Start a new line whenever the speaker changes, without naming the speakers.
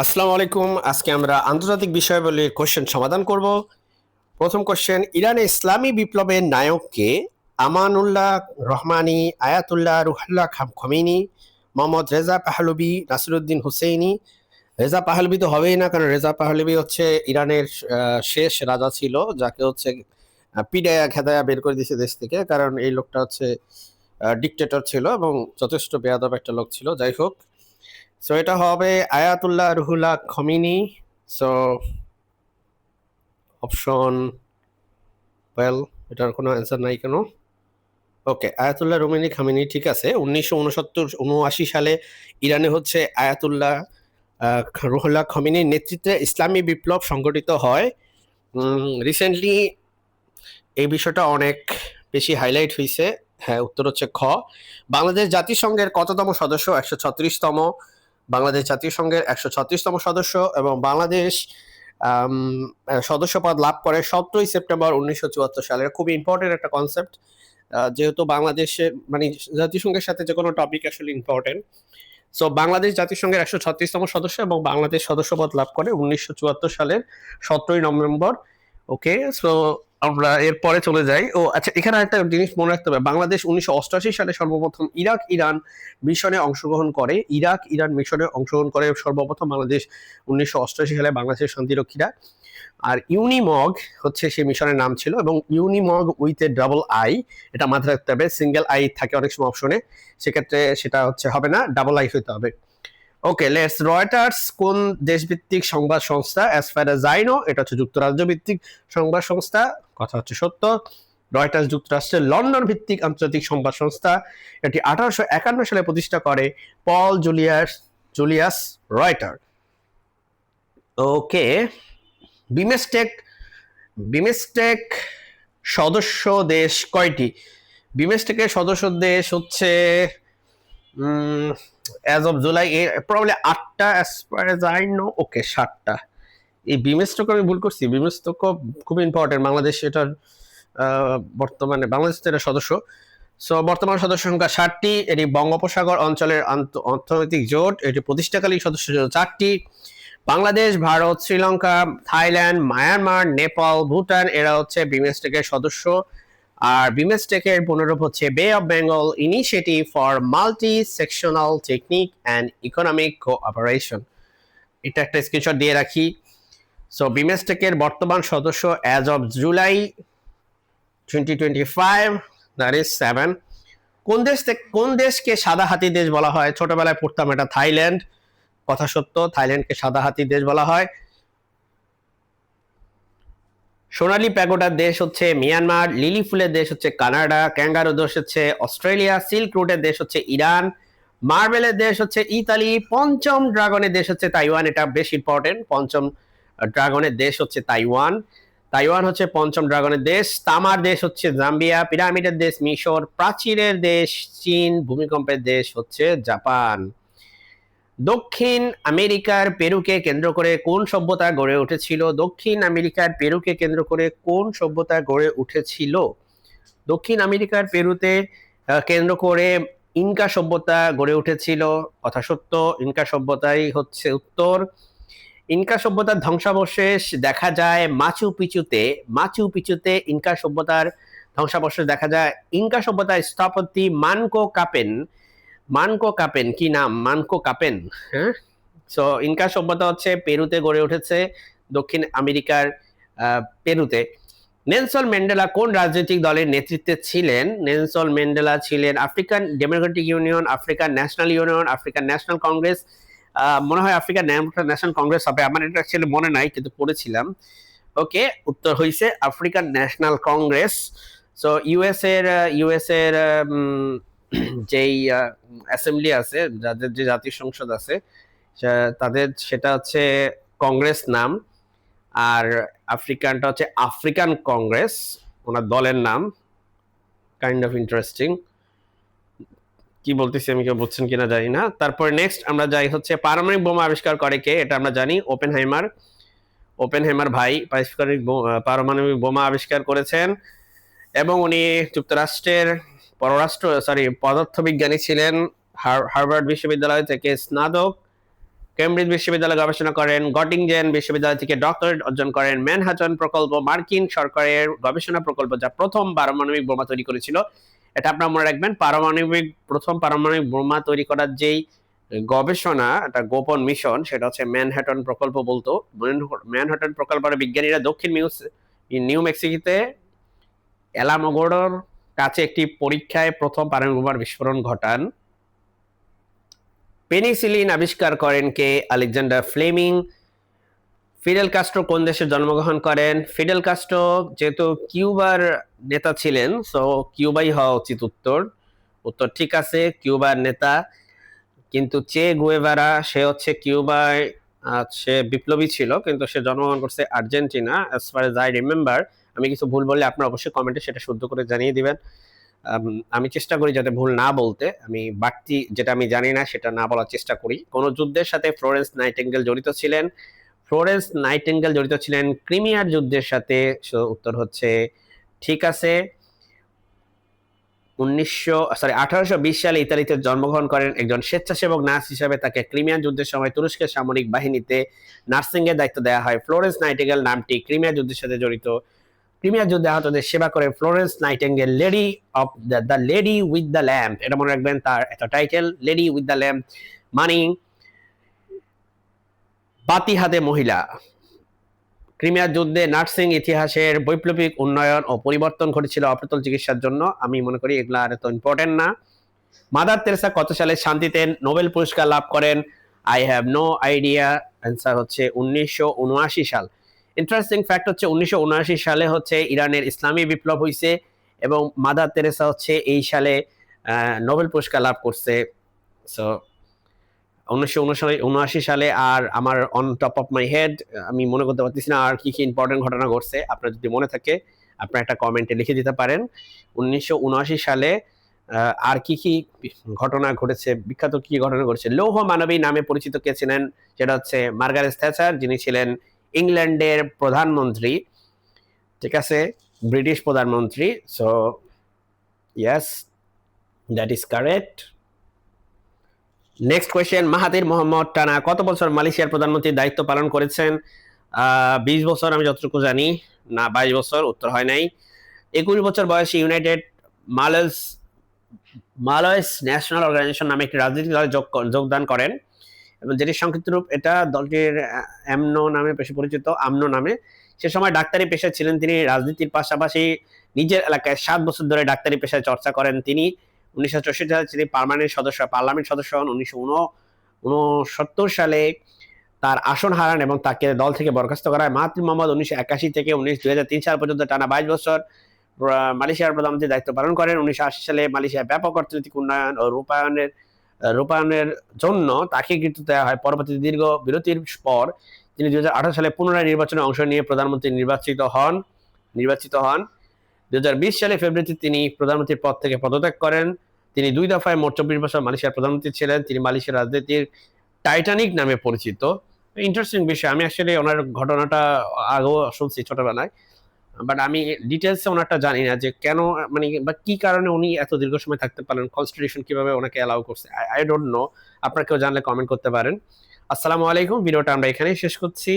আসসালামু আলাইকুম। আজকে আমরা আন্তর্জাতিক বিষয়াবলীর কোশ্চেন সমাধান করব। প্রথম কোশ্চেন, ইরানে ইসলামী বিপ্লবের নায়ক কে? Amanullah Rahmani, Ayatollah Ruhollah Khomeini, Mohammad Reza Pahlavi, Nasiruddin Hosseini. Reza Pahlavi তো হবেই না, কারণ রেজা পাহলভি হচ্ছে ইরানের শেষ রাজা ছিল, যাকে হচ্ছে পিডায়া খেদায়া বের করে দিয়েছে দেশ থেকে, কারণ এই লোকটা হচ্ছে ডিকটেটর ছিল এবং যথেষ্ট বেয়াদব একটা লোক ছিল। যাই হোক, সো এটা হবে Ayatollah Ruhullah Khomeini. So option, well, এটার কোনো অ্যান্সার নাই কেন? ওকে, আয়াতুল্লাহ রুমিনি খামেনি ঠিক আছে। 1969 সালে ইরানে হচ্ছে আয়াতুল্লাহ রুহুল্লাহ খমিনির নেতৃত্বে ইসলামী বিপ্লব সংগঠিত হয়। রিসেন্টলি এই বিষয়টা অনেক বেশি হাইলাইট হয়েছে। হ্যাঁ, উত্তর হচ্ছে খ। বাংলাদেশ জাতিসংঘের কততম সদস্য? 136তম। বাংলাদেশ জাতিসংঘের 136তম সদস্য, এবং বাংলাদেশ সদস্যপদ লাভ করে 17 সেপ্টেম্বর 1974 সালে। খুবই ইম্পর্টেন্ট একটা কনসেপ্ট, যেহেতু বাংলাদেশে মানে জাতিসংঘের সাথে যে কোনো টপিক আসলে ইম্পর্টেন্ট। সো বাংলাদেশ জাতিসংঘের 136তম সদস্য এবং বাংলাদেশ সদস্যপদ লাভ করে 1974 সালের 17 নভেম্বর। ওকে, সো আমরা এরপরে চলে যাই। ও আচ্ছা, এখানে একটা জিনিস মনে রাখতে হবে, বাংলাদেশ 1988 সালে সর্বপ্রথম ইরাক ইরান মিশনে অংশগ্রহণ করে। ইরাক ইরান মিশনে অংশগ্রহণ করে সর্বপ্রথম বাংলাদেশ 1988 সালে বাংলাদেশের শান্তিরক্ষীরা। আর ইউনিমগ হচ্ছে সেই মিশনের নাম ছিল, এবং ইউনিমগ উইথ এ ডাবল আই, এটা মাথায় রাখতে হবে। সিঙ্গেল আই থাকে অনেক সময় অপশনে, সেক্ষেত্রে সেটা হচ্ছে হবে না, ডাবল আই হইতে হবে। ওকে, লেটস। রয়টার্স কোন দেশভিত্তিক সংবাদ সংস্থা? As far as I no, এটা হচ্ছে যুক্তরাজ্য ভিত্তিক সংবাদ সংস্থা। কথা হচ্ছে সত্য। রয়টার্স যুক্তরাষ্ট্রের লন্ডন ভিত্তিক আন্তর্জাতিক সংবাদ সংস্থা। এটি 1851 সালে প্রতিষ্ঠা করে Paul Julius Reuter. Okay, BIMSTEC BIMSTEC সদস্য দেশ কয়টি? বিমস্টেকের সদস্য দেশ হচ্ছে অ্যাজ অফ জুলাই প্রবাবলি 8টা, as far as I know. Okay, 7টা। এই বিমস্টেক আমি ভুল করছি, বিমস্টেক খুব ইম্পর্টেন্ট। বাংলাদেশ এটার বর্তমানে বাংলাদেশ এটার সদস্য। সো বর্তমান সদস্য সংখ্যা 7টি। এটি বঙ্গোপসাগর অঞ্চলের অর্থনৈতিক জোট। এটি প্রতিষ্ঠাকালীন সদস্য ছিল 4টি। বাংলাদেশ, ভারত, শ্রীলঙ্কা, থাইল্যান্ড, মায়ানমার, নেপাল, ভুটান এরা হচ্ছে বিমস্টেকের সদস্য। আর বিমস্টেকের পুনরূপ হচ্ছে বে of Bengal initiative for multi sectional technique and economic cooperation. এটা একটা স্ক্রিনশট দিয়ে রাখি। সো বিমস্টেকের বর্তমান সদস্য as of July 2025, that is 7। কোন দেশকে সাদা হাতি দেশ বলা হয়? ছোটবেলায় পড়তাম এটা, থাইল্যান্ড। কথা সত্য, থাইল্যান্ডকে সাদা হাতি দেশ বলা হয়। সোনালী প্যাগোডার দেশ হচ্ছে মিয়ানমার। লিলি ফুলের দেশ হচ্ছে কানাডা। ক্যাঙ্গারু দেশ হচ্ছে অস্ট্রেলিয়া। সিল্ক রুটের দেশ হচ্ছে ইরান। মার্বেলের দেশ হচ্ছে ইতালি। পঞ্চম ড্রাগনের দেশ হচ্ছে তাইওয়ান। এটা বেশ ইম্পর্টেন্ট, পঞ্চম ড্রাগনের দেশ হচ্ছে তাইওয়ান। তাইওয়ান হচ্ছে পঞ্চম ড্রাগনের দেশ। তামার দেশ হচ্ছে জাম্বিয়া। পিরামিডের দেশ মিশর। প্রাচীরের দেশ চীন। ভূমিকম্পের দেশ হচ্ছে জাপান। দক্ষিণ আমেরিকার পেরুকে কেন্দ্র করে কোন সভ্যতা গড়ে উঠেছিল? দক্ষিণ আমেরিকার পেরুকে কেন্দ্র করে কোন সভ্যতা গড়ে উঠেছিল? দক্ষিণ আমেরিকার পেরুতে কেন্দ্র করে ইনকা সভ্যতা গড়ে উঠেছিল। কথা সত্য, ইনকা সভ্যতাই হচ্ছে উত্তর। ইনকা সভ্যতার ধ্বংসাবশেষ দেখা যায় মাচু পিচুতে। মাচু পিচুতে ইনকা সভ্যতার ধ্বংসাবশেষ দেখা যায়। ইনকা সভ্যতার স্থপতি মানকো কাপেন, কি নাম? মানকো কাপেন। হ্যাঁ, সো ইনকা সভ্যতা হচ্ছে পেরুতে গড়ে উঠেছে, দক্ষিণ আমেরিকার পেরুতে। নেলসন ম্যান্ডেলা কোন রাজনৈতিক দলের নেতৃত্বে ছিলেন? নেলসন ম্যান্ডেলা ছিলেন African Democratic union, African national union, African national Congress. মনে হয় আফ্রিকান ন্যাশনাল কংগ্রেস হবে, আমার এটা অ্যাকচুয়ালি মনে নাই, কিন্তু পড়েছিলাম। ওকে, উত্তর হইছে African national Congress. So US এর যেই অ্যাসেম্বলি আছে, যাদের যে জাতীয় সংসদ আছে, তাদের সেটা হচ্ছে কংগ্রেস নাম। আর আফ্রিকানটা হচ্ছে আফ্রিকান কংগ্রেস, ওনার দলের নাম। Kind of interesting. কি বলতেছি আমি, কেউ বুঝছেন কিনা জানি না। তারপরে নেক্সট আমরা যাই হচ্ছে পারমাণবিক বোমা আবিষ্কার করে কে? এটা আমরা জানি, ওপেনহাইমার ভাই পারমাণবিক বোমা আবিষ্কার করেছেন, এবং উনি যুক্তরাষ্ট্রের পদার্থবিজ্ঞানী ছিলেন। হার্ভার্ড বিশ্ববিদ্যালয় থেকে স্নাতক কেমব্রিজ বিশ্ববিদ্যালয়ে গবেষণা করেন, গটিংজেন বিশ্ববিদ্যালয় থেকে ডক্টরেট অর্জন করেন। ম্যানহাটন প্রকল্প মার্কিন সরকারের গবেষণা প্রকল্প যা প্রথম পারমাণবিক বোমা তৈরি করেছিল। এটা আপনারা মনে রাখবেন, প্রথম পারমাণবিক বোমা তৈরি করার যেই গবেষণা, একটা গোপন মিশন, সেটা হচ্ছে ম্যানহাটন প্রকল্প বলতো। ম্যানহাটন প্রকল্পের বিজ্ঞানীরা দক্ষিণ নিউ মেক্সিকোতে অ্যালামোগোর কাছে একটি পরীক্ষায় প্রথম পারমাণবিক বোমার বিস্ফোরণ ঘটান। পেনিসিলিন আবিষ্কার করেন কে? Alexander Fleming. ফিডেল কাস্ট্রো কোন দেশে জন্মগ্রহণ করেন? ফিডেল কাস্ট্রো যেহেতু কিউবার নেতা ছিলেন, সো কিউবাই হওয়া উচিত উত্তর ঠিক আছে, কিউবার নেতা। কিন্তু চে গুয়েভারা, সে হচ্ছে কিউবায়, সে বিপ্লবী ছিল, কিন্তু সে জন্মগ্রহণ করছে Argentina, as far age I remember. আমি কিছু ভুল বললে আপনারা অবশ্যই কমেন্টে সেটা শুদ্ধ করে জানিয়ে দিবেন। আমি চেষ্টা করি যাতে ভুল না বলতে, আমি বাড়তি যেটা আমি জানি না সেটা না বলার চেষ্টা করি। কোন যুদ্ধের সাথে ফ্লোরেন্স নাইটিঙ্গেল জড়িত ছিলেন? ফ্লোরেন্স নাইটিঙ্গেল জড়িত ছিলেন ক্রিমিয়ার যুদ্ধের সাথে। উত্তর হচ্ছে ঠিক আছে। 1820 সালে ইতালিতে জন্মগ্রহণ করেন একজন স্বেচ্ছাসেবক নার্স হিসেবে। তাকে ক্রিমিয়া যুদ্ধের সময় তুরস্কের সামরিক বাহিনীতে নার্সিং এর দায়িত্ব দেওয়া হয়। ফ্লোরেন্স নাইটিঙ্গেল নামটি ক্রিমিয়া যুদ্ধের সাথে জড়িত। ক্রিমিয়া যুদ্ধে আহতদের সেবা করে Florence nightingale lady of the lady with the lamp, এটা মনে রাখবেন তার একটা title, lady with the lamp, মানে বাতি হাতে মহিলা। ক্রিমিয়ার যুদ্ধে নার্সিং ইতিহাসের বৈপ্লবিক উন্নয়ন ও পরিবর্তন ঘটেছিল অপ্রতুল চিকিৎসার জন্য। আমি মনে করি এগুলো আর এত ইম্পর্টেন্ট না। মাদার তেরেসা কত সালে শান্তিতে নোবেল পুরস্কার লাভ করেন? I have no idea. Answer হচ্ছে 1979 সাল। ইন্টারেস্টিং ফ্যাক্ট হচ্ছে 1979 সালে হচ্ছে ইরানের ইসলামী বিপ্লব হয়েছে এবং মাদার তেরেসা হচ্ছে এই সালে নোবেল পুরস্কার লাভ করছে। সো 1979 সালে। আর আমার on top of my head আমি মনে করতে পারতেছি না আর কি কি ইম্পর্টেন্ট ঘটনা ঘটছে। আপনার যদি মনে থাকে আপনার একটা কমেন্টে লিখে দিতে পারেন 1979 সালে আর কি কি ঘটনা ঘটেছে, বিখ্যাত কি ঘটনা ঘটেছে। লৌহ মানবী নামে পরিচিত কে ছিলেন? সেটা হচ্ছে মার্গারেট থ্যাচার, যিনি ছিলেন ইংল্যান্ডের প্রধানমন্ত্রী, ঠিক আছে, ব্রিটিশ প্রধানমন্ত্রী। So yes, that is correct. Next question, Mahathir Mohamad টানা কত বছর মালয়েশিয়ার প্রধানমন্ত্রীর দায়িত্ব পালন করেছেন? 20 বছর আমি যতটুকু জানি, না 22 বছর, উত্তর হয় নাই। 21 বছর বয়সে ইউনাইটেড মালয়েস ন্যাশনাল অর্গানাইজেশন নামে একটি রাজনৈতিক দলে যোগদান করেন এবং যেটি সংক্ষিপ্ত রূপ, এটা দলটির এমনো নামে বেশি পরিচিত, আমনো নামে। সে সময় ডাক্তারি পেশায় ছিলেন তিনি। রাজনীতির পাশাপাশি নিজের এলাকায় 7 বছর ধরে ডাক্তারি পেশায় চর্চা করেন তিনি। 1964 সালে তিনি পার্লামেন্ট সদস্য হন। 1969 সালে তার আসন হারান এবং তাকে দল থেকে বরখাস্ত করা হয়। মাহাথির মোহাম্মদ 1981 থেকে 2003 সাল পর্যন্ত টানা 22 বছর মালয়েশিয়ার প্রধানমন্ত্রীর দায়িত্ব পালন করেন। 1980 সালে মালয়েশিয়ার ব্যাপক অর্থনৈতিক উন্নয়ন ও রূপায়ণের জন্য তাকে কৃতিত্ব দেওয়া হয়। পরবর্তী দীর্ঘ বিরতির পর তিনি 2018 সালে পুনরায় নির্বাচনে অংশ নিয়ে প্রধানমন্ত্রী নির্বাচিত হন। 2020 সালে ফেব্রুয়ারিতে তিনি প্রধানমন্ত্রীর পদ থেকে পদত্যাগ করেন। তিনি 2 দফায় মোট 24 বছর মালয়েশিয়ার প্রধানমন্ত্রী ছিলেন। তিনি মালয়েশিয়ার রাজনীতির টাইটানিক নামে পরিচিত। ইন্টারেস্টিং বিষয়, আমি আসলে ওনার ঘটনাটা আগেও শুনছি ছোটবেলায়, বাট আমি ডিটেলসে ওনারটা জানি না যে কেন, মানে বা কি কারণে উনি এত দীর্ঘ সময় থাকতে পারেন, কনস্টিটিউশন কিভাবে ওনাকে অ্যালাউ করছে, আই ডোন্ট নো। আপনারা কেউ জানলে কমেন্ট করতে পারেন। আসসালামু আলাইকুম, ভিডিওটা আমরা এখানেই শেষ করছি।